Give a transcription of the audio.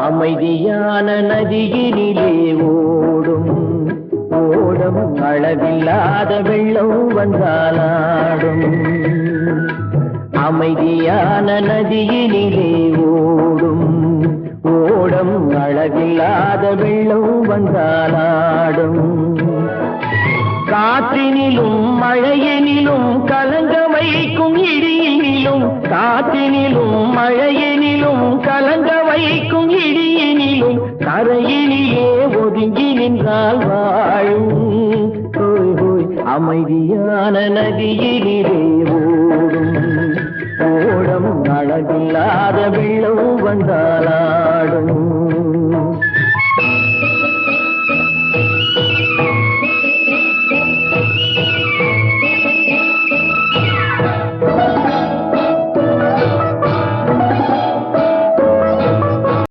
அமைதியான நதியினிலே ஓடும் ஓடம் அளவில்லாத வெள்ளம் வந்தாலாடும். அமைதியான நதியினிலே ஓடும் ஓடம் அளவில்லாத வெள்ளம் வந்தாலாடும். காற்றினிலும் மழையினிலும் கலங்க வைக்கும் இடியினிலும், காற்றினிலும் மழையினிலும் கலங்க வைக்கும் இடியினிலும் கரையினிலே ஒதுங்கி நின்றால் வாழும். அமைதியான நதியினிலே ஓடும் ஓடம் அளவில்லாத வெள்ளம் வந்தாலாடும்.